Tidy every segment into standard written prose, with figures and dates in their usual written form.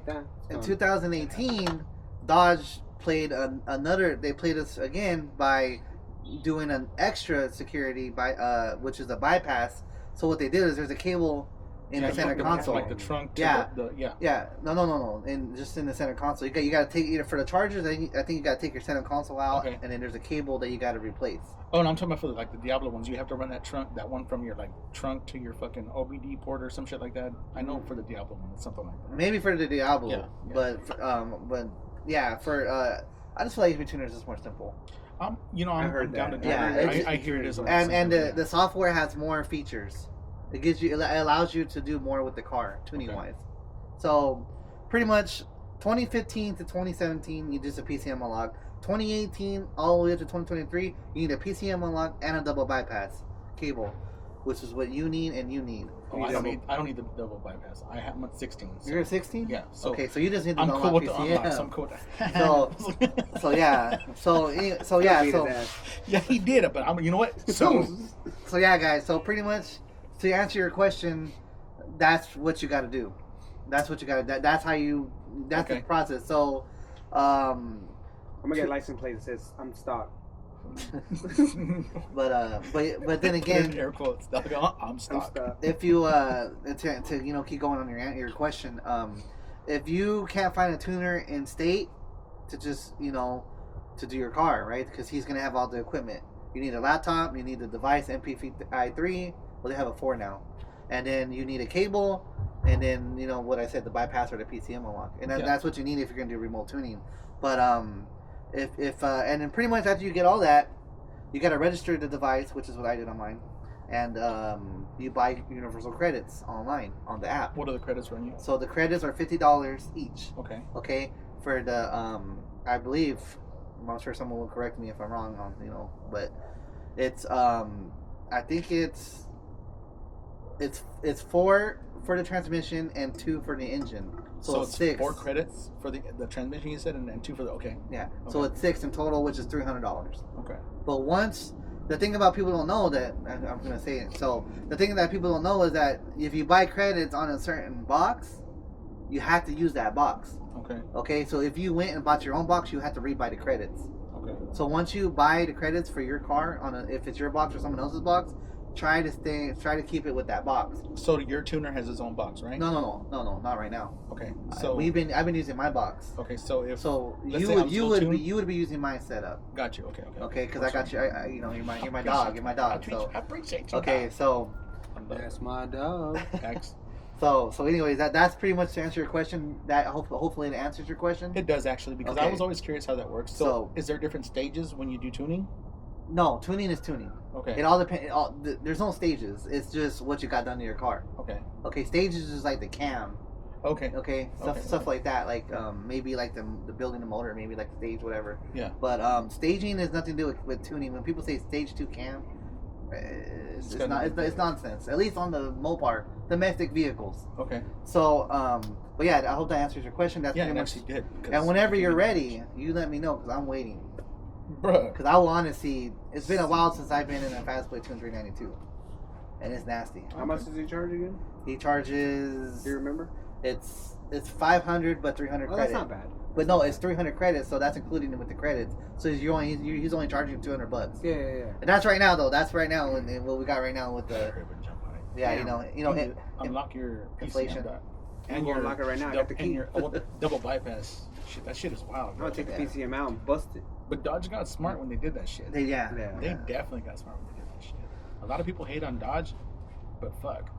like that. In 2018, Dodge played They played us again by doing an extra security which is a bypass. So what they did is there's a cable in the center console, like the trunk. To No. And just in the center console, you got to take either for the chargers. I think you got to take your center console out, and then there's a cable that you got to replace. Oh, no, I'm talking about for the Diablo ones. You have to run that one from your trunk to your fucking OBD port or some shit like that. I know for the Diablo one, it's something like that. Maybe for the Diablo, yeah. I just feel like EV tuners is more simple. I'm down to do it. I hear it is. And the software has more features. It allows you to do more with the car tuning wise. So pretty much 2015 to 2017, you just a PCM unlock. 2018 all the way up to 2023, you need a PCM unlock and a double bypass cable, which is what you need and you need. Oh, I don't need the double bypass. I'm at 16. So. You're at 16? Yeah. So okay, so you just need to unlock cool with PCM. the unlocks. I'm cool with that. Yeah, he did it, but you know what? So yeah, guys. So pretty much to answer your question, that's what you got to do. That's what you got to. That's how you. That's the process. So, I'm gonna get a license plate that says I'm stock. but then again, air quotes. I'm stock. If you to keep going on your question, if you can't find a tuner in state to just to do your car, right? Because he's gonna have all the equipment. You need a laptop. You need the device MPI3. Well, they have a 4 now, and then you need a cable, and then what I said, the bypass or the PCM unlock, and that's what you need if you're gonna do remote tuning. But if and then pretty much after you get all that, you got to register the device, which is what I did on mine, and you buy universal credits online on the app. What are the credits run you? So the credits are $50 each. Okay. For the I believe, I'm sure someone will correct me if I'm wrong on but it's I think it's 4 for the transmission and 2 for the engine. So it's 6. 4 credits for the transmission, you said, and then 2 for the Yeah. Okay. So it's 6 in total, which is $300. Okay. But the thing about people don't know that I'm gonna say it. So the thing that people don't know is that if you buy credits on a certain box, you have to use that box. Okay. Okay. So if you went and bought your own box, you have to rebuy the credits. Okay. So once you buy the credits for your car if it's your box or someone else's box, try to keep it with that box. So your tuner has his own box, right? No, not right now. Okay. So I've been using my box. Okay. So you would be using my setup. Got you. Okay, because I got you. You're my dog. You're my dog. I appreciate you. Okay, so that's my dog. Thanks. So anyways, that's pretty much to answer your question. That hopefully it answers your question. It does actually, because I was always curious how that works. So is there different stages when you do tuning? No, tuning is tuning. Okay. It all depends. There's no stages. It's just what you got done to your car. Okay. Stages is like the cam. Okay. Stuff like that. Like maybe like the building the motor, maybe like the stage, whatever. Yeah. But staging has nothing to do with tuning. When people say stage 2 cam, it's nonsense. At least on the Mopar domestic vehicles. Okay. So but yeah, I hope that answers your question. That's pretty much did. And whenever you're ready, you let me know because I'm waiting. Bruh. Because I want to see. It's been a while since I've been in a Fastblade 2392, and it's nasty. How much does he charge again? He charges. Do you remember? It's 500, but 300 credits. That's not bad. But no, it's 300 credits, so that's including it with the credits. So he's only charging $200. Yeah. And that's right now though. That's right now, and what we got right now with the. Yeah, unlock your inflation. And you're unlock it right now. I got the key. Double bypass. Shit, that shit is wild. I'm gonna take the PCM out and bust it. But Dodge got smart when they did that shit. They definitely got smart when they did that shit. A lot of people hate on Dodge, but fuck.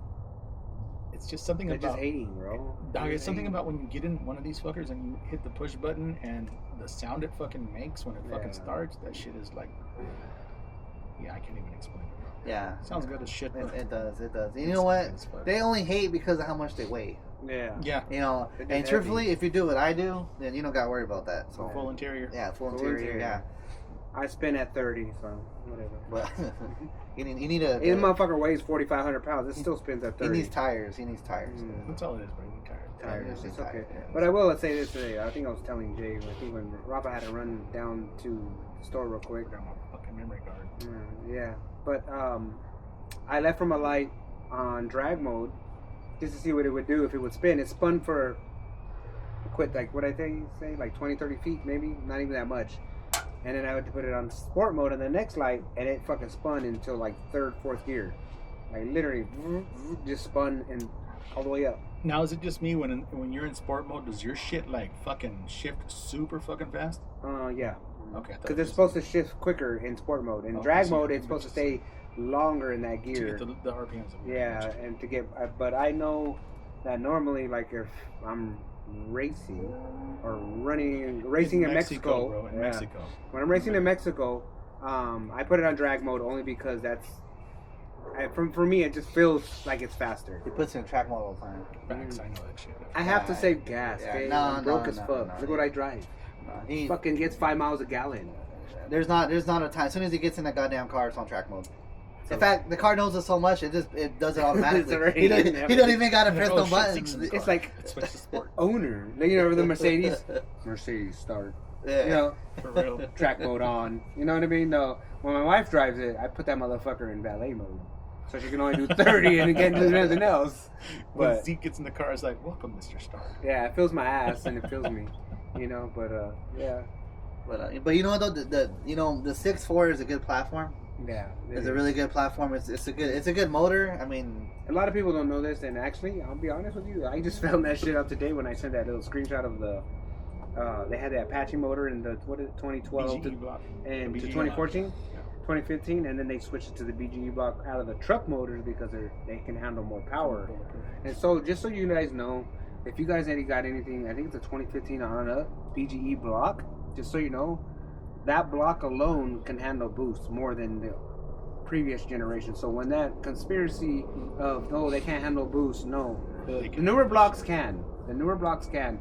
It's just something They're about just hating, bro. Dog, it's something about when you get in one of these fuckers and you hit the push button and the sound it fucking makes when it fucking starts. That shit is like, I can't even explain it. Yeah, sounds good as shit. It does. And you know what? They only hate because of how much they weigh. Yeah. And truthfully, if you do what I do, then you don't got to worry about that. So full interior. Yeah, full interior. Yeah. I spin at 30, so whatever. But you need a. This motherfucker weighs 4,500 pounds. It still spins at 30. He needs tires. That's all it is, bro. Tires. It's okay. But I will say this today. I think I was telling Jay. I think when Rafa had to run down to the store real quick. Grab my fucking memory card. Yeah. But I left from a light on drag mode just to see what it would do if it would spin. It spun for quit like what I think say like 20, 30 feet maybe, not even that much. And then I would put it on sport mode in the next light, and it fucking spun until like third, fourth gear, like literally just spun and all the way up. Now, is it just me when you're in sport mode? Does your shit like fucking shift super fucking fast? Yeah. Okay. Because it's supposed to shift quicker in sport mode. In drag mode, it's supposed to stay longer in that gear. To get the RPMs. Yeah, and to get. But I know that normally, like if I'm racing or racing in Mexico, bro, in Mexico. When I'm racing in Mexico, I put it on drag mode only because that's. For me, it just feels like it's faster. He puts it in track mode all the time. Facts, I know that shit. I have to save gas. Yeah, Okay? no, I'm broke no, as no, fuck. no, Look what I drive. He Fucking gets 5 miles a gallon. there's not a time. As soon as he gets in that goddamn car, it's on track mode. In fact, the car knows it so much, it does it automatically. he don't even gotta press the buttons. It's like switch to sport. owner. Like, you know, the Mercedes start. Yeah. You know, For real. track mode on. You know what I mean? No, when my wife drives it, I put that motherfucker in valet mode, so she can only do 30 and can't do nothing else. When But Zeke gets in the car, it's like, welcome, Mr. Stark. yeah, it fills my ass and it fills me. You know, but yeah, But you know what though, the 6.4 is a good platform. yeah. It's a really good platform. It's a good motor. I mean, A lot of people don't know this, and actually, I'll be honest with you, I just found that shit up today when I sent that little screenshot of the. They had the Apache motor in the 2012 BGE block. and The to BGE 2014, block. Yeah. 2015, and then they switched it to the BGE block out of the truck motors because they can handle more power. And so, just so you guys know, if you guys already got anything, I think it's a 2015 on up BGE block. Just so you know, that block alone can handle boost more than the previous generation. So when that conspiracy of they can't handle boost, no, the newer blocks can. The newer blocks can.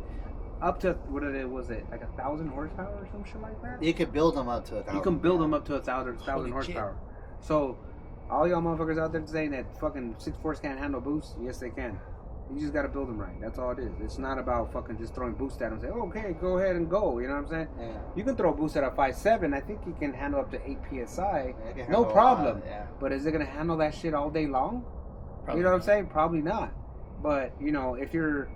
Up to was it like 1,000 horsepower or some shit like that? you could build them up to 1,000. You can build them up to 1,000 Holy horsepower. So all y'all motherfuckers out there saying that fucking 6.4s can't handle boost, yes they can. You just gotta build them right. That's all it is. It's not about fucking just throwing boost at them and say, okay, go ahead and go. You know what I'm saying? Yeah. You can throw a boost at a 5.7. I think you can handle up to 8 psi. Yeah, it can No handle a problem. lot, yeah. But is it gonna handle that shit all day long? Probably You know what I'm not. saying? Probably not. But you know, if you're,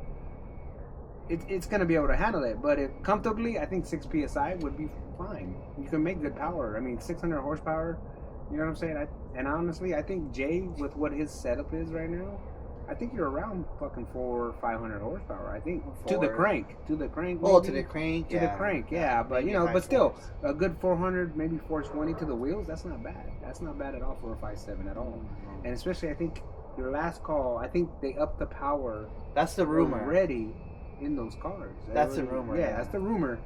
it's gonna be able to handle it. But if comfortably, I think 6 psi would be fine. You can make good power. I mean, 600 horsepower. You know what I'm saying? And honestly, I think Jay, with what his setup is right now, I think you're around fucking 400 or 500 horsepower. I think to the crank. Oh, to the crank. The crank, yeah. But Maybe you know, high but still, fours. a good 400, maybe 420 to the wheels. That's not bad. That's not bad at all for a 5.7 at all. And especially, I think your last call, I think they upped the power. That's the rumor. Already in those cars. That's the rumor. Yeah, that's the rumor.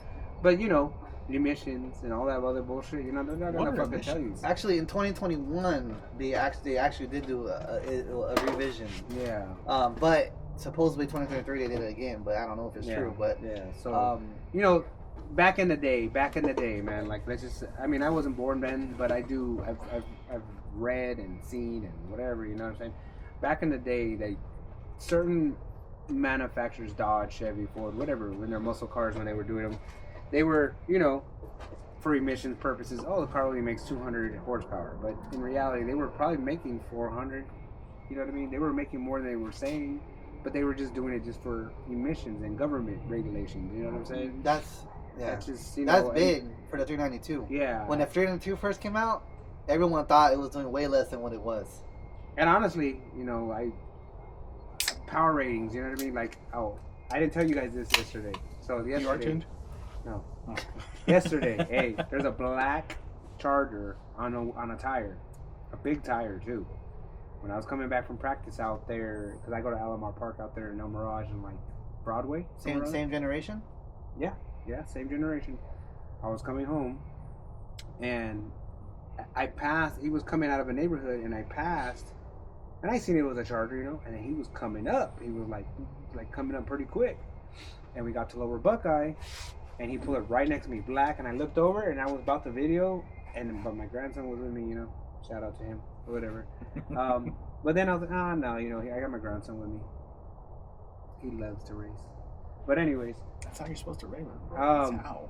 But you know, emissions and all that other bullshit. You know, they're not gonna fucking tell you. Actually, in 2021, they actually did do a revision. Yeah. But supposedly 2023 they did it again. But I don't know if it's true. But yeah. So you know, back in the day, man. Like let's just. I mean, I wasn't born then, but I do. I've read and seen and whatever. You know what I'm saying? Back in the day, certain manufacturers, Dodge, Chevy, Ford, whatever, when they're muscle cars, when they were doing them, they were, you know, for emissions purposes, the car only makes 200 horsepower. But in reality, they were probably making 400. You know what I mean? They were making more than they were saying, but they were just doing it just for emissions and government regulations. You know what I'm saying? That's just, that's big for the 392. Yeah. When the 392 first came out, everyone thought it was doing way less than what it was. And honestly, you know, power ratings, you know what I mean? Like, I didn't tell you guys this yesterday. So yesterday, You are tuned? no, Oh. yesterday, hey, there's a black Charger on a tire, a big tire too. When I was coming back from practice out there, because I go to Alomar Park out there in El Mirage and like Broadway. Same generation. Yeah, same generation. I was coming home, and I passed. He was coming out of a neighborhood, and I passed. And I seen it was a Charger, you know, and then he was coming up. He was like coming up pretty quick. And we got to Lower Buckeye, and he pulled it right next to me, black. And I looked over, and I was about to video, but my grandson was with me, you know. Shout out to him or whatever. But then I was like, no, you know, I got my grandson with me. He loves to race. But anyways. That's how you're supposed to race, bro. That's how.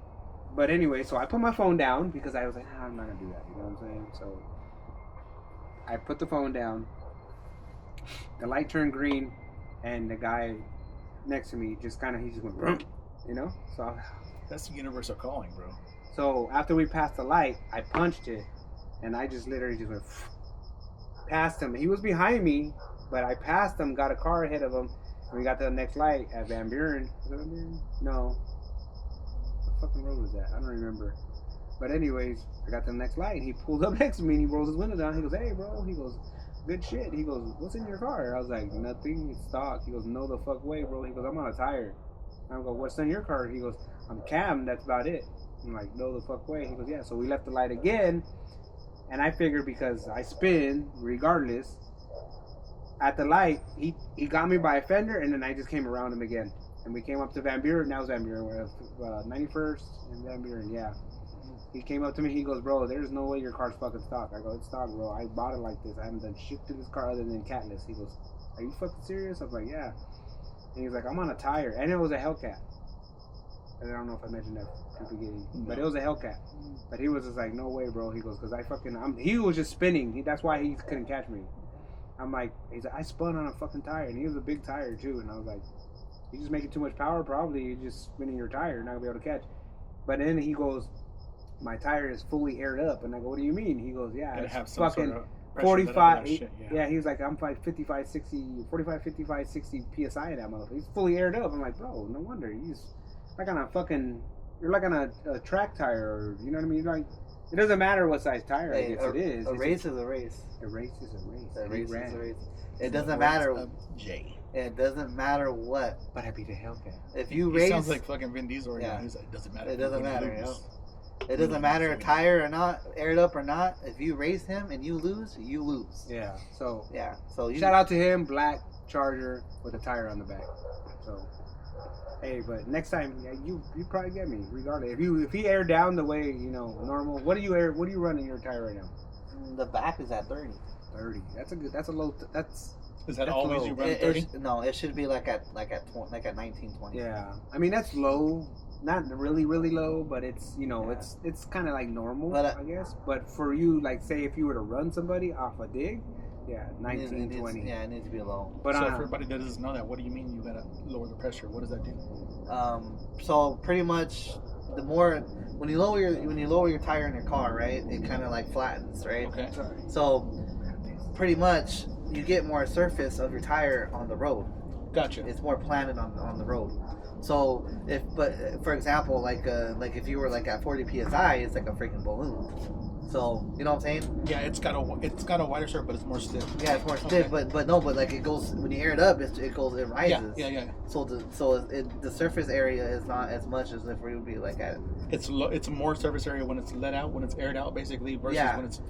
But anyway, so I put my phone down because I was like, I'm not gonna do that. You know what I'm saying? So I put the phone down. The light turned green, and the guy next to me just went, Brum. you know. So That's the universal calling, bro. so after we passed the light, I punched it, and I just literally just went past him. He was behind me, but I passed him, got a car ahead of him, and we got to the next light at Van Buren. Was it Van Buren? No. What fucking road was that? I don't remember. But anyways, I got to the next light, and he pulled up next to me, and he rolls his window down. He goes, "Hey, bro." He goes, "Good shit." He goes, "What's in your car?" I was like, "Nothing. It's stock." He goes, "No the fuck way, bro." He goes, "I'm on a tire." I go, "What's in your car?" He goes, "I'm cam. That's about it." I'm like, "No the fuck way." He goes, "Yeah." So we left the light again, and I figured because I spin regardless. At the light, he got me by a fender, and then I just came around him again, and we came up to Van Buren. That was Van Buren, 91st and Van Buren, yeah. He came up to me. He goes, "Bro, there's no way your car's fucking stock." I go, "It's stock, bro. I bought it like this. I haven't done shit to this car other than catless." He goes, "Are you fucking serious?" I was like, "Yeah." And he's like, "I'm on a tire," and it was a Hellcat. And I don't know if I mentioned that at the beginning, but it was a Hellcat. But he was just like, "No way, bro." He goes, "Cause he was just spinning. That's why he couldn't catch me." I'm like, he's like, "I spun on a fucking tire," and he was a big tire too. And I was like, "You just making too much power. Probably you're just spinning your tire. You're not gonna be able to catch." But then he goes, "My tire is fully aired up," and I go, "What do you mean?" He goes, "Yeah, it's Have some fucking sort of pressure 45." shit, Yeah, he was like, "I'm like 55, 60, 45, 55, 60 psi in that motherfucker. He's fully aired up." I'm like, "Bro, no wonder. He's like on a fucking, you're like on a track tire, or you know what I mean? Like, it doesn't matter what size tire. I guess it is. A race is a race. A race is a race. A race is ran. a race. It doesn't matter. J. It doesn't matter what. But I beat a Hellcat. If you He race, sounds like fucking Vin Diesel right Yeah. now. He's like, it doesn't matter. it doesn't matter. You know? Lose. It doesn't matter tire or not, aired up or not. If you race him and you lose, you lose. Yeah. So Yeah. So you shout out to him, black Charger with a tire on the back. So hey, but next time, yeah, you probably get me regardless. If he aired down the way normal, what do you run in your tire right now? The back is at 30. 30. That's a low. That's Is that That's always low. you run 30? No, it should be like at 19, 20. yeah. I mean that's low. Not really low, but it's it's kind of like normal, But, I guess. But for you, like say if you were to run somebody off a dig, yeah, It 19, needs- 20. Yeah, it needs to be low. But So for everybody that doesn't know that, what do you mean you gotta lower the pressure? What does that do? So pretty much, the more when you lower your tire in your car, right, it kind of like flattens, right? Okay. sorry. So pretty much you get more surface of your tire on the road. Gotcha. It's more planted on the road. So for example, like if you were like at 40 psi, it's like a freaking balloon. So you know what I'm saying? Yeah, it's got a wider surface, but it's more stiff. Yeah, it's more stiff, but like it goes when you air it up, it rises. Yeah. So the surface area is not as much as if we would be like at. It's more surface area when it's let out, when it's aired out, basically, versus when it's.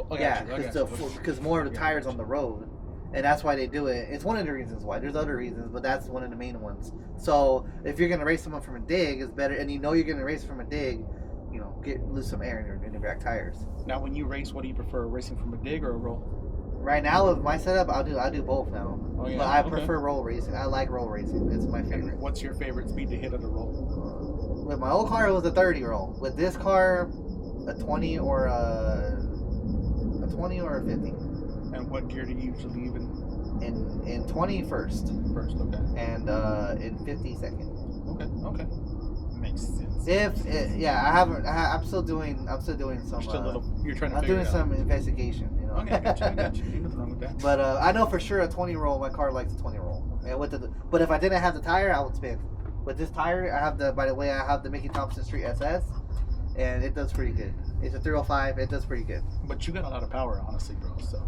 Because more of the tires on the road, and that's why they do it. It's one of the reasons why. There's other reasons, but that's one of the main ones. So if you're gonna race someone from a dig, it's better, and you're gonna race from a dig. Lose some air in your back tires. Now, when you race, what do you prefer, racing from a dig or a roll? Right now with my setup, I'll do both now. Oh, yeah? But I Okay. prefer roll racing. I like roll racing. It's my favorite. And what's your favorite speed to hit on the roll? With my old car, it was a 30 roll. With this car, a 20 or a 50. And what gear do you usually leave In 20 first, first? Okay. and in 50 second. Okay. Makes sense. I'm still doing some. You're trying to I'm figure doing it out. some investigation. Okay, I got you. Ain't nothing wrong with that. But I know for sure a 20 roll. My car likes a 20 roll. And but if I didn't have the tire, I would spin. With this tire, I have the Mickey Thompson Street SS, and it does pretty good. It's a 305. It does pretty good. But you got a lot of power, honestly, bro. So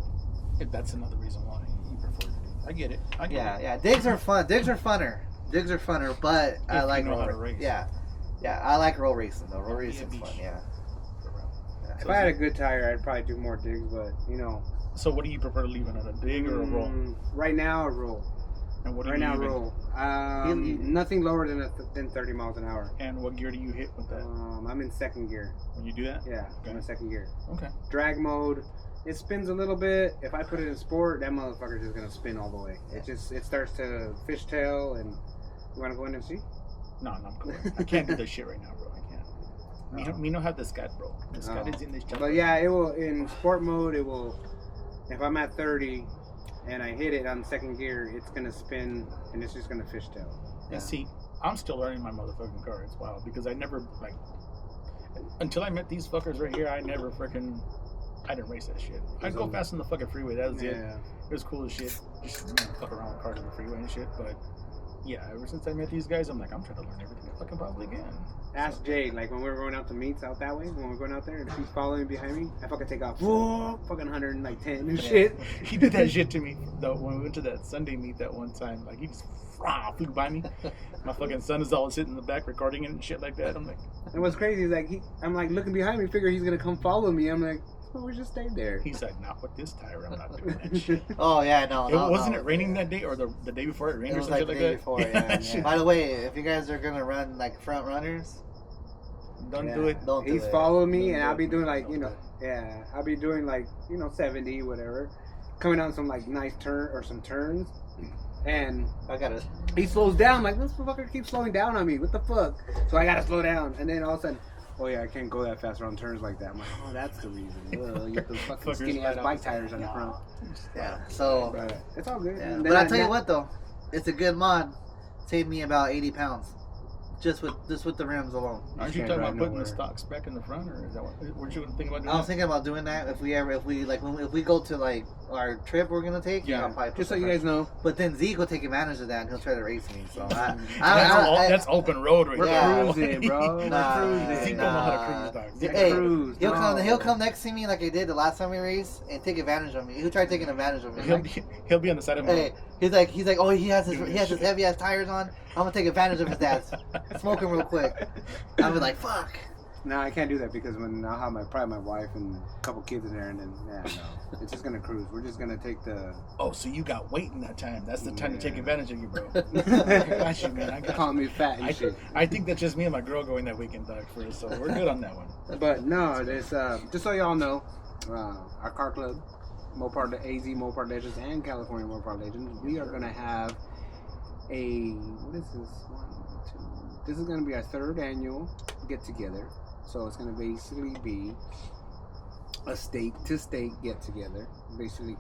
that's another reason why you prefer it. I get it. Yeah. Digs are fun. Digs are funner. But I like know how to roll. race. Yeah. I like roll racing though. Roll Yeah, racing's fun. Yeah. If I had a good tire, I'd probably do more digs, but So what do you prefer to leave it on, a dig or a roll? Right now, a roll. And what do Right you now, leave it? roll. Nothing lower than 30 miles an hour. And what gear do you hit with that? I'm in second gear. When you do that? Yeah, I'm in second gear. Okay. Drag mode. It spins a little bit. If I put it in sport, that motherfucker's just gonna spin all the way. It starts to fishtail, and you wanna go in and see? No, I'm cool. I can't do this shit right now, bro. I can't. Me no have the scat, bro. The scat is in this job. But yeah, it will in sport mode. It will. If I'm at 30 and I hit it on second gear, it's gonna spin and it's just gonna fishtail. And see, I'm still learning my motherfucking car. It's wild because I never like until I met these fuckers right here. I didn't race that shit. I'd go fast on the fucking freeway. That was it. It was cool as shit. Just fuck around with cars on the freeway and shit. But yeah, ever since I met these guys, I'm like, I'm trying to learn everything I fucking probably can. Ask Jay, like when we were going out to meets out that way, when we're going out there, and if he's following behind me, I fucking take off, whoa, fucking 110 and shit. He did that shit to me though when we went to that Sunday meet that one time. Like he just flew by me. My fucking son is all sitting in the back recording it and shit like that. I'm like, and what's crazy is like I'm like looking behind me, figure he's gonna come follow me. I'm like, well, we just stayed there. He's like, not with this tire. I'm not doing that shit. Oh yeah, no. Wasn't it raining that day or the day before it rained or something like that? Before, yeah. By the way, if you guys are gonna run like front runners, don't do it. Don't do He's it. following me, Don't and do I'll be it. doing like Don't do it. I'll be doing like 70 whatever, coming on some like nice turns, and I got it. he slows down. Like, this motherfucker keeps slowing down on me. What the fuck? So I gotta slow down, and then all of a sudden, oh yeah, I can't go that fast around turns like that. I'm like, oh, that's the reason. Well, you get those fucking skinny ass bike tires on the front. Yeah. So, But it's all good. yeah. And But then I tell you what though, it's a good mod. Saved me about 80 pounds, just with the rims alone. Aren't you can't talking drive about putting nowhere. the stocks back in the front, or is that what weren't you thinking about doing? I was thinking about doing that if we go to like our trip we're gonna take. Yeah. I'll probably put just so the you front. guys know, But then Zeke will take advantage of that and he'll try to race me. So that's open road right we're there. cruising, bro. Nah, We're Zeke cruising. don't know how to cruise, dog. Zeke Hey, cruise. he'll come next to me like I did the last time we raced and take advantage of me. He'll try taking advantage of me. He'll be on the side of me. Hey, he's like, oh, he has his heavy ass tires on. I'm gonna take advantage of his ass. Smoke him real quick. I'll be like, fuck. No, I can't do that because when I'll have probably my wife and a couple kids in there, and then no, it's just gonna cruise. We're just gonna take the. Oh, so you got weight in that time. That's the time to take Yeah. advantage of you, bro. I got you, man. I got Calling you. me fat and shit. I think that's just me and my girl going that weekend, dog, first. So we're good on that one. But no, there's just so y'all know, our car club, Mopar, the AZ Mopar Legends and California Mopar Legends, we are gonna have what is this? 1, 2. This is gonna be our 3rd annual get together. So it's gonna basically be a state to state get together. Basically,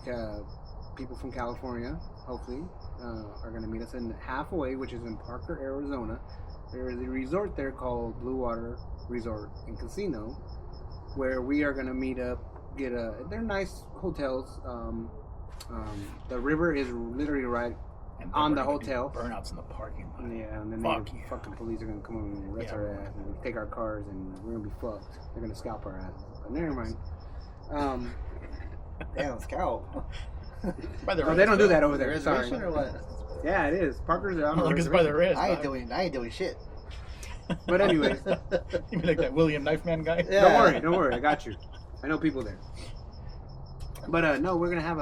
people from California, hopefully, are gonna meet us in Halfway, which is in Parker, Arizona. There is a resort there called Blue Water Resort and Casino, where we are gonna meet up. They're nice hotels. The river is literally right And on then the we're gonna do hotel. Burnouts in the parking lot. Yeah, and then Fuck the yeah. fucking police are gonna come and arrest Yeah, our we're ass and take our cars, and we're gonna be fucked. They're gonna scalp our asses. But never mind. Damn, scalp. By the Oh, they don't do that over The there. Sorry. reservation or what? Yeah, it is. Parker's on the Look, it's by the reservation. wrist. I ain't doing shit. But anyways, You mean like that William Knife Man guy? Yeah. don't worry. I got you. I know people there. But no, we're gonna have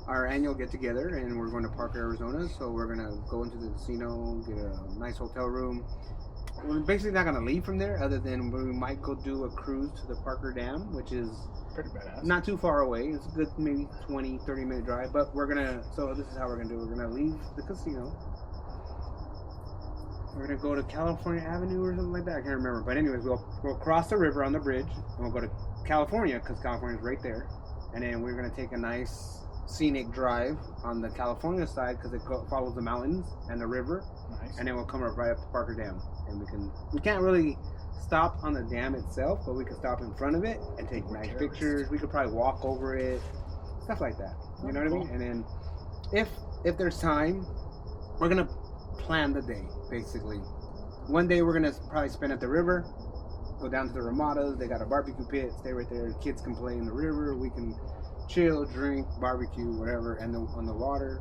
our annual get together, and we're going to Parker, Arizona. So we're gonna go into the casino, get a nice hotel room. We're basically not gonna leave from there, other than we might go do a cruise to the Parker Dam, which is Pretty badass. not too far away. It's a good maybe 20-30 minute drive. But so this is how we're gonna do it. We're gonna leave the casino. We're gonna go to California Avenue or something like that. I can't remember. But anyways, we'll cross the river on the bridge, and we'll go to California because California's right there. And then we're gonna take a nice scenic drive on the California side because it follows the mountains and the river. Nice. And then we'll come right up to Parker Dam, and we can't really stop on the dam itself, but we can stop in front of it and take nice pictures. We could probably walk over it, stuff like that. You know what I mean? And then if there's time, we're gonna plan the day basically. One day we're gonna probably spend at the river, go down to the Ramadas. They got a barbecue pit. Stay right there. Kids can play in the river. We can chill, drink, barbecue, whatever, and on the water.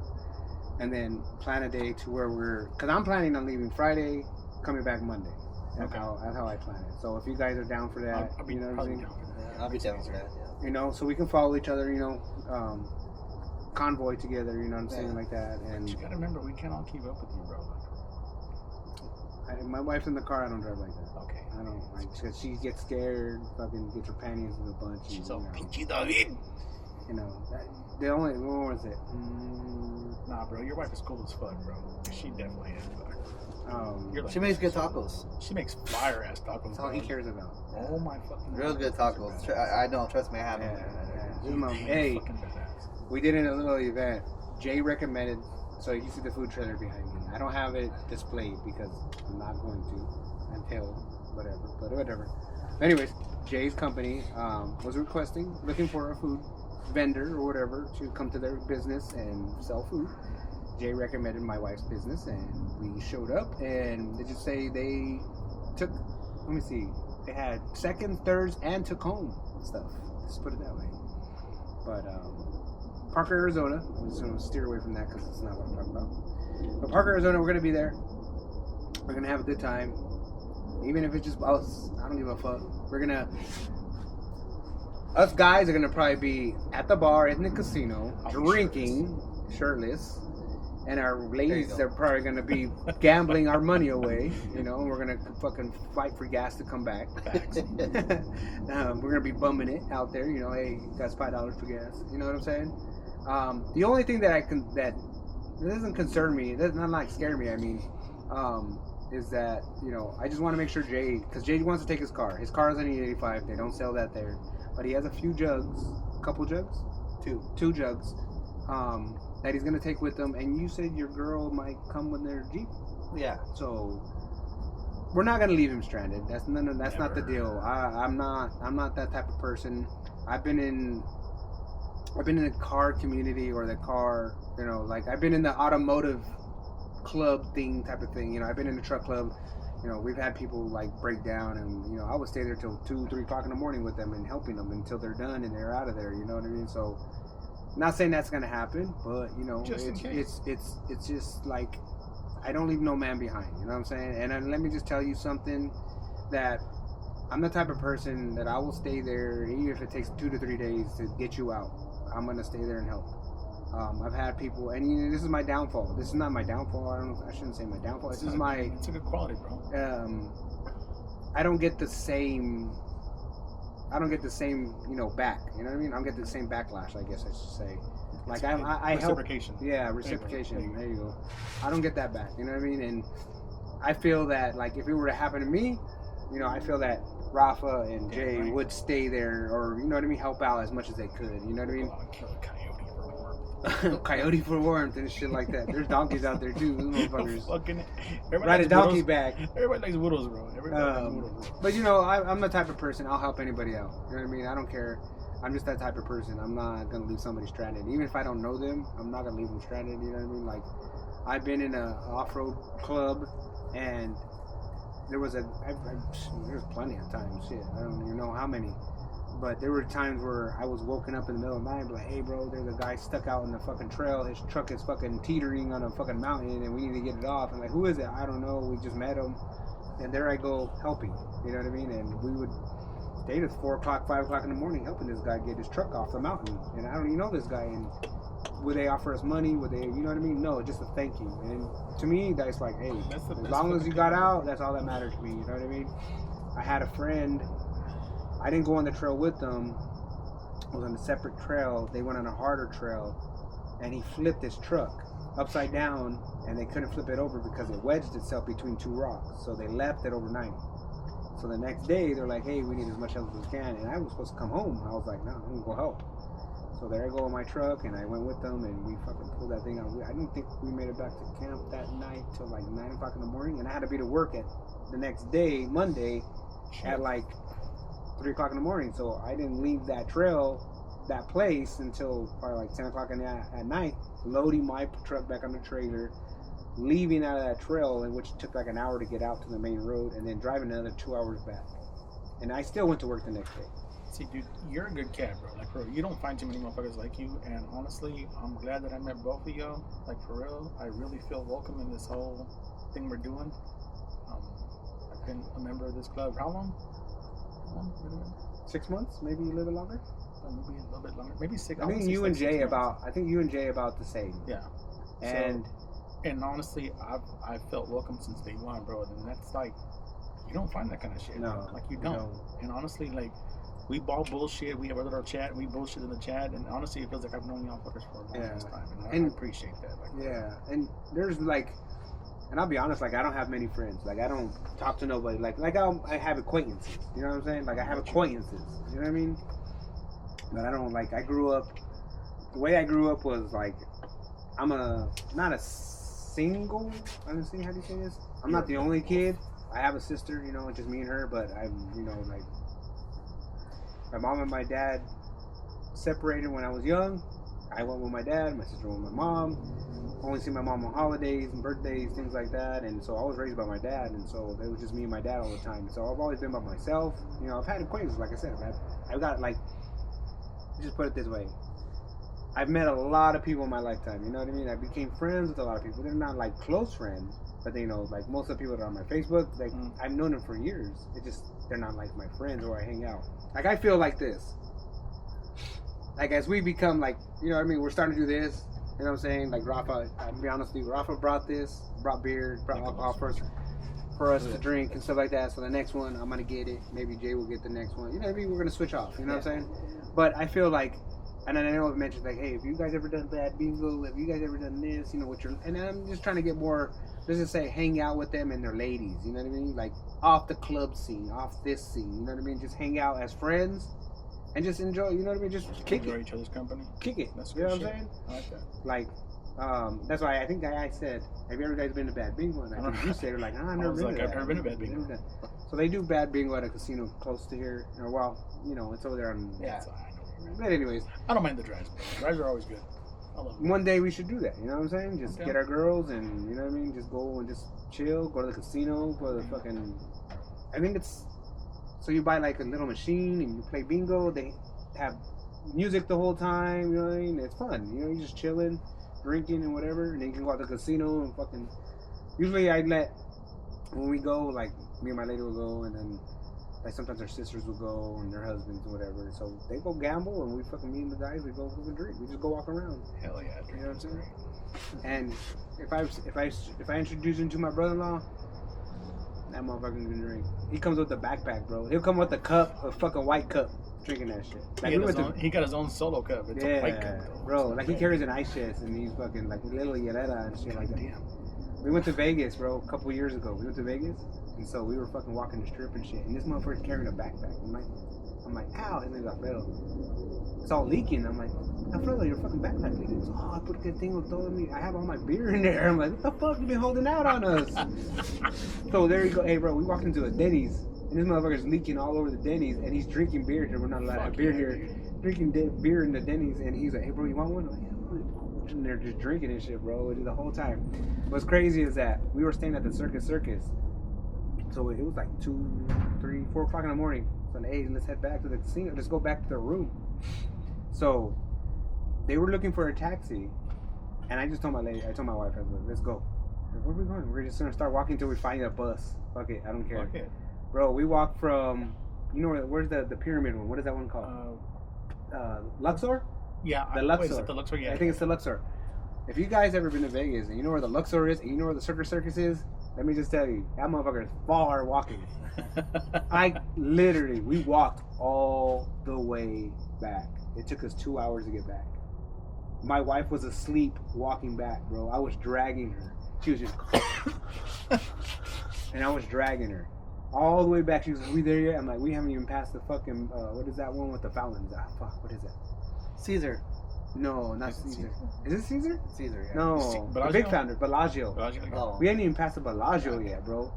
And then plan a day to where because I'm planning on leaving Friday, coming back Monday. That's how I plan it. So if you guys are down for that, I'll be you know what I'm probably saying? down for that. I'll be down for that. Yeah. You know, so we can follow each other. You know, convoy together. You know what I'm saying, like that. And You gotta remember, we can't all keep up with you, bro. my wife's in the car. I don't drive like that. Okay. I don't because she gets scared. Fucking gets her panties in a bunch. And, She's all you know, pinchy, David. You know, the only what was it? Nah, bro, your wife is cool as fuck, bro. She definitely is. You're like, She makes good tacos. She makes fire ass tacos. That's all he bro. cares about. Oh my fucking. Real good tacos. I know. Trust me, I have them. This is my- hey, we did in a little event. Jay recommended So you can see the food trailer behind me. I don't have it displayed because I'm not going to until whatever. But whatever. Anyways, Jay's company was looking for a food vendor or whatever to come to their business and sell food. Jay recommended my wife's business, and we showed up. And they just say they took. Let me see. They had seconds, thirds, and took home stuff. Let's put it that way. But Parker, Arizona. I'm just going to steer away from that because it's not what I'm talking about. But Parker, Arizona, we're going to be there. We're going to have a good time. Even if it's just us, I don't give a fuck. Us guys are going to probably be at the bar, in the casino, drinking, shirtless. And our ladies are probably going to be gambling our money away. You know, we're going to fucking fight for gas to come back. We're going to be bumming it out there. You know, hey, that's $5 for gas. You know what I'm saying? The only thing that doesn't concern me, it doesn't like scare me, I mean, is that, you know, I just want to make sure because Jay wants to take his car. His car is an E85. They don't sell that there. But he has a few jugs. Couple jugs? Two jugs. That he's gonna take with him, and you said your girl might come with their Jeep. Yeah. So we're not gonna leave him stranded. That's not the deal. I'm not that type of person. I've been in the car community or the car, you know, like I've been in the automotive club thing type of thing. You know, I've been in the truck club. You know, we've had people like break down, and you know, I would stay there till 2, 3 o'clock in the morning with them and helping them until they're done and they're out of there. You know what I mean? So. Not saying that's gonna happen, but you know, it's just like I don't leave no man behind. You know what I'm saying? And let me just tell you something, that I'm the type of person that I will stay there even if it takes 2 to 3 days to get you out. I'm gonna stay there and help. I've had people, and you know, this is my downfall. This is not my downfall. I shouldn't say my downfall. This is my. It's a good quality, bro. I don't get the same. You know, back. You know what I mean? I don't get the same backlash, I guess I should say. Like I help. Reciprocation. Yeah, reciprocation. There you go. I don't get that back. You know what I mean? And I feel that, like, if it were to happen to me, you know, I feel that Rafa and Jay would stay there, or you know what I mean, help out as much as they could. You know what I mean? Coyote for warmth and shit like that. There's donkeys out there too. Those motherfuckers. Ride a donkey back. Everybody likes woodles, bro. Everybody likes woodles. But you know, I'm the type of person, I'll help anybody out. You know what I mean? I don't care. I'm just that type of person. I'm not gonna leave somebody stranded. Even if I don't know them, I'm not gonna leave them stranded. You know what I mean? Like, I've been in a off-road club, and there's plenty of times. Shit, I don't even know how many. But there were times where I was woken up in the middle of the night, like, hey, bro, there's a guy stuck out in the fucking trail. His truck is fucking teetering on a fucking mountain, and we need to get it off. I'm like, who is it? I don't know. We just met him. And there I go helping. You know what I mean? And we would stay to 4 o'clock, 5 o'clock in the morning helping this guy get his truck off the mountain. And I don't even know this guy. And would they offer us money? Would they, you know what I mean? No, just a thank you. And to me, that's like, hey, as long as you got out, that's all that mattered to me. You know what I mean? I had a friend. I didn't go on the trail with them. I was on a separate trail. They went on a harder trail, and he flipped his truck upside down, and they couldn't flip it over because it wedged itself between 2 rocks. So they left it overnight. So the next day, they're like, hey, we need as much help as we can. And I was supposed to come home. I was like, no, I'm going to go help. So there I go in my truck, and I went with them, and we fucking pulled that thing out. I didn't think we made it back to camp that night till like 9 o'clock in the morning, and I had to be to work at the next day, Monday, at like 3 o'clock in the morning. So I didn't leave that place until probably like 10 o'clock at night, loading my truck back on the trailer, leaving out of that trail, in which it took like an hour to get out to the main road, and then driving another 2 hours back. And I still went to work the next day. See, dude, you're a good cat, bro. Like, bro, you don't find too many motherfuckers like you. And honestly, I'm glad that I met both of y'all. Like, for real, I really feel welcome in this whole thing we're doing. I've been a member of this club. How long? 6 months, maybe a little bit longer. Maybe a little bit longer. Maybe 6. I think you and Jay about the same. Yeah. And honestly, I've felt welcome since day one, bro. And that's like, you don't find that kind of shit. No, bro. Like, you don't. No. And honestly, like, we ball bullshit. We have our little chat. We bullshit in the chat. And honestly, it feels like I've known y'all fuckers for a long time. And I appreciate that. Like, yeah. And there's like, and I'll be honest, like, I don't have many friends. Like, I don't talk to nobody. Like I have acquaintances. You know what I'm saying? Like, I have acquaintances. You know what I mean? But I don't, like, the way I grew up was like, I'm not a single. I don't see how do you say this. I'm not the only kid. I have a sister, you know, just me and her. But I'm, you know, like my mom and my dad separated when I was young. I went with my dad. My sister went with my mom. Only see my mom on holidays and birthdays, things like that. And so I was raised by my dad, and so it was just me and my dad all the time. So I've always been by myself. You know, I've had acquaintances, like I said. I've got like, just put it this way. I've met a lot of people in my lifetime. You know what I mean? I became friends with a lot of people. They're not like close friends, but they, you know, like most of the people that are on my Facebook, like I've known them for years. It just they're not like my friends or I hang out. Like I feel like this. Like as we become like, you know what I mean? We're starting to do this. You know what I'm saying? Like Rafa, I'll be honest with you, Rafa brought beer, brought alcohol for us to drink and stuff like that. So the next one, I'm going to get it. Maybe Jay will get the next one. You know what I mean? We're going to switch off. You know what I'm saying? But I feel like, and I know I've mentioned like, hey, have you guys ever done bad bingo? Have you guys ever done this? You know, what you're, and I'm just trying to get more, let's just say, hang out with them and their ladies. You know what I mean? Like off the club scene, off this scene. You know what I mean? Just hang out as friends. And just enjoy, you know what I mean? Just kick enjoy it. each other's company. Kick it. That's you know good what I'm shit. saying? I like that. Like, that's why I think I said, have you ever guys been to bad bingo? And I think you said, like, I've never been to I've never been to bad bingo. So they do bad bingo at a casino close to here. Or, well, you know, it's over there on... Yeah, I know. But anyways. I don't mind the drives. The drives are always good. I love them. One day we should do that, you know what I'm saying? Just get our girls and, you know what I mean? Just go and just chill, go to the casino, go to the fucking... I think it's... So you buy, like, a little machine and you play bingo. They have music the whole time, you know what I mean? It's fun, you know, you're just chilling, drinking and whatever, and then you can go out to the casino and fucking... Usually I let, when we go, like, me and my lady will go, and then, like, sometimes our sisters will go, and their husbands or whatever, so they go gamble, and we fucking, me and the guys, we go fucking drink, we just go walk around. Hell yeah, you know what I'm saying? And if I introduce him to my brother-in-law, that motherfucker's gonna drink. He comes with a backpack, bro. He'll come with a cup, a fucking white cup. Drinking that shit. Like he got his own solo cup. It's a white cup, though. Bro. Like he carries an ice chest and he's fucking like little Yelena and shit like that. Damn. We went to Vegas, bro, a couple years ago. We went to Vegas, and so we were fucking walking the strip and shit. And this motherfucker's carrying a backpack. I'm like, ow! His name's Alfredo. It's all leaking. I'm like, Alfredo, your fucking backpack leaking. He goes, oh, I put that thing with throwing me. I have all my beer in there. I'm like, what the fuck? You been holding out on us? So there you go. Hey, bro, we walked into a Denny's. And this motherfucker's leaking all over the Denny's, and he's drinking beer here. We're not allowed to have beer here. Drinking beer in the Denny's, and he's like, "Hey, bro, you want one?" I'm like, yeah. And they're just drinking and shit, bro, the whole time. What's crazy is that we were staying at the Circus, so it was like 2, 3, 4 o'clock in the morning. So, hey, let's head back to the casino. Let's go back to the room. So they were looking for a taxi, and I just told my lady, I told my wife, I was like, "Let's go." Where are we going? We're just gonna start walking until we find a bus. Fuck it, I don't care. Fuck it. Bro, we walked from, you know, where's the pyramid one? What is that one called? Luxor? Yeah. The Luxor. Wait, is it the Luxor? Yeah. I think it's the Luxor. If you guys ever been to Vegas and you know where the Luxor is and you know where the Circus is, let me just tell you, that motherfucker is far walking. We walked all the way back. It took us 2 hours to get back. My wife was asleep walking back, bro. I was dragging her. She was just... and I was dragging her. All the way back, she was like, we there yet? I'm like, we haven't even passed the fucking, what is that one with the fountains? Ah, fuck, what is that? Caesar. No, not Caesar. Is it Caesar? Caesar, yeah. No, the big founder, Bellagio. Oh. We ain't even passed the Bellagio yet, bro.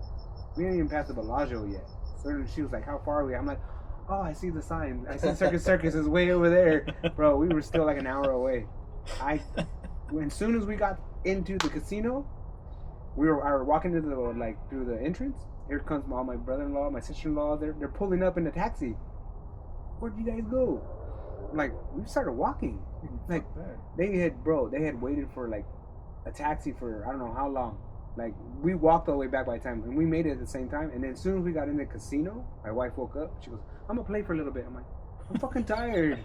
We ain't even passed the Bellagio yet. So she was like, how far are we? I'm like, oh, I see the sign. I see Circus is way over there. Bro, we were still like an hour away. As soon as we got into the casino, I were walking to through the entrance. Here comes all my brother-in-law, my sister-in-law. They're pulling up in the taxi. Where'd you guys go? Like, we started walking. Like, they had waited for like a taxi for I don't know how long. Like, we walked all the way back by the time, and we made it at the same time. And then as soon as we got in the casino, my wife woke up. She goes, I'm gonna play for a little bit. I'm like, I'm fucking tired.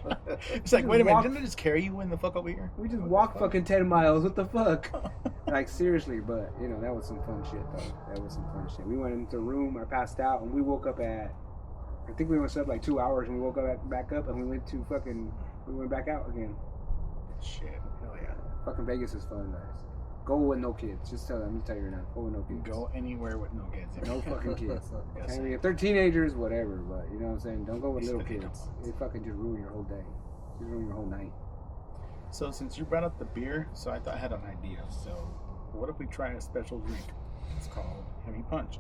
It's like, wait a minute, didn't I just carry you in the fuck over here? We just walked fucking 10 miles. What the fuck? Like, seriously, but, you know, that was some fun shit, though. That was some fun shit. We went into the room, I passed out, and we woke up I think we went up like 2 hours, and we woke up back up, and we went back out again. Shit, hell yeah. Fucking Vegas is fun, guys. Go with no kids. Just tell them, let me tell you right now. Go with no kids. Go anywhere with no kids. No fucking kids. Yes. I mean, if they're teenagers, whatever, but you know what I'm saying? Don't go with little kids. They fucking just ruin your whole day. Just ruin your whole night. So since you brought up the beer, so I thought I had an idea. So what if we try a special drink? It's called Heavy Punch.